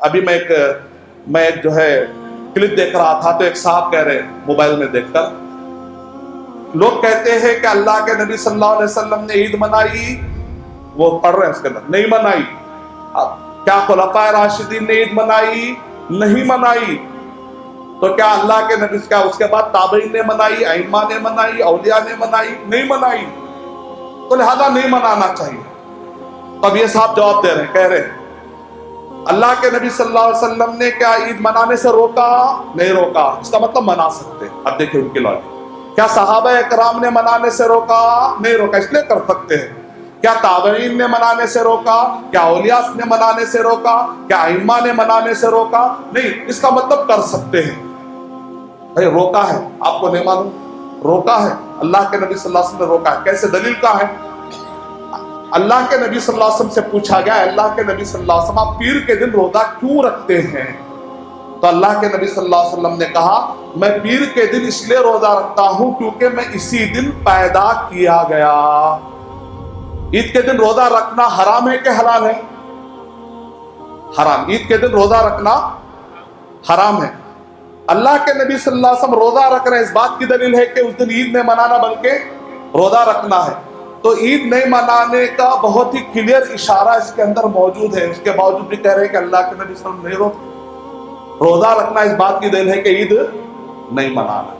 ابھی میں ایک جو ہے کلپ دیکھ رہا تھا، تو ایک صاحب کہہ رہے موبائل میں دیکھ کر، لوگ کہتے ہیں کہ اللہ کے نبی صلی اللہ علیہ وسلم نے عید منائی، وہ پڑھ رہے ہیں اس کے اندر، نہیں منائی۔ کیا خلفائے راشدین نے عید منائی؟ نہیں منائی۔ تو کیا اللہ کے نبی، کیا اس کے بعد تابعین نے منائی، ائمہ نے منائی، اولیاء نے منائی؟ نہیں منائی، تو لہذا نہیں منانا چاہیے۔ تب یہ صاحب جواب دے رہے ہیں، کہہ رہے ہیں اللہ کے نبی صلی اللہ علیہ وسلم نے کیا عید منانے سے روکا؟ نہیں روکا۔ اس کا مطلب منا سکتے۔ اب دیکھیں ان کی لاجک، کیا صحابہ اکرام نے منانے سے روکا؟ نہیں روکا، اس لیے کر سکتے ہیں۔ کیا تابعین نے منانے سے روکا؟ کیا اولیاء نے منانے سے روکا؟ کیا ائمہ نے منانے سے روکا؟ نہیں، اس کا مطلب کر سکتے ہیں۔ بھئی روکا ہے، آپ کو نہیں معلوم؟ روکا ہے، اللہ کے نبی صلی اللہ علیہ وسلم نے روکا ہے۔ کیسے؟ دلیل کہاں ہے؟ اللہ کے نبی صلی اللہ علیہ وسلم سے پوچھا گیا، اللہ کے نبی صلی اللہ علیہ وسلم آپ پیر کے دن روزہ کیوں رکھتے ہیں؟ تو اللہ کے نبی صلی اللہ علیہ وسلم نے کہا، میں پیر کے دن اس لیے روزہ رکھتا ہوں کیونکہ میں اسی دن پیدا کیا گیا۔ عید کے دن روزہ رکھنا حرام ہے کہ حلال ہے؟ حرام۔ عید کے دن روزہ رکھنا حرام ہے۔ اللہ کے نبی صلی اللہ علیہ وسلم روزہ رکھ رہے ہیں، اس بات کی دلیل ہے کہ اس دن عید نہیں منانا بلکہ روزہ رکھنا ہے۔ تو عید نہیں منانے کا بہت ہی کلیئر اشارہ اس کے اندر موجود ہے۔ اس کے باوجود بھی کہہ رہے ہیں کہ اللہ کے نبی صلی اللہ علیہ وسلم نہیں روکتے۔ روزہ رکھنا اس بات کی دلیل ہے کہ عید نہیں منانا۔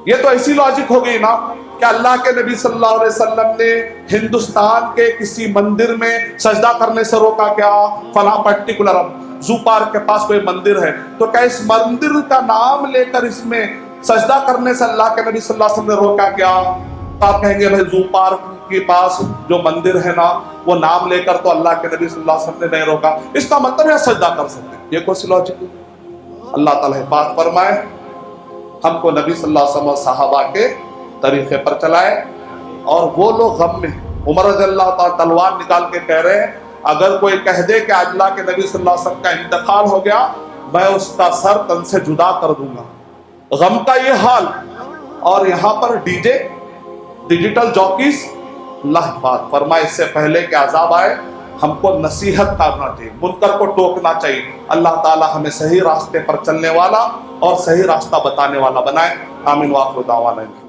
یہ تو ایسی لاجک ہو گئی نا کہ اللہ کے نبی صلی اللہ علیہ وسلم نے ہندوستان کے کسی مندر میں سجدہ کرنے سے روکا کیا؟ فلاں پرٹیکولر زو پارک کے پاس کوئی مندر ہے، تو کیا اس مندر کا نام لے کر اس میں سجدہ کرنے سے اللہ کے نبی صلی اللہ علیہ وسلم نے روکا کیا؟ آپ کہیں گے بھائی زو پارک کے پاس جو مندر ہے نا، وہ نام لے کر تو اللہ کے نبی صلی اللہ علیہ وسلم نے نہیں روکا، اس کا مطلب ہے سجدہ کر سکتے ہیں۔ یہ کوئی لاجک ہے؟ اللہ تعالیٰ حفاظت فرمائے، ہم کو نبی صلی اللہ علیہ وسلم اور صحابہ کے طریقے پر چلائے۔ اور وہ لوگ غم میں، عمر رضی اللہ تعالیٰ تلوار نکال کے کہہ رہے ہیں، اگر کوئی کہہ دے کہ اللہ کے نبی صلی اللہ علیہ وسلم کا انتقال ہو گیا، میں اس کا سر تن سے جدا کر دوں گا۔ غم کا یہ حال، اور یہاں پر ڈی جے، ڈیجیٹل جاکیز، اللہ حفاظت فرمائے اس سے پہلے کہ عذاب آئے، ہم کو نصیحت کرنا چاہیے، منکر کو ٹوکنا چاہیے۔ اللہ تعالی ہمیں صحیح راستے پر چلنے والا اور صحیح راستہ بتانے والا بنائے۔ آمین۔ وآخر دعوانا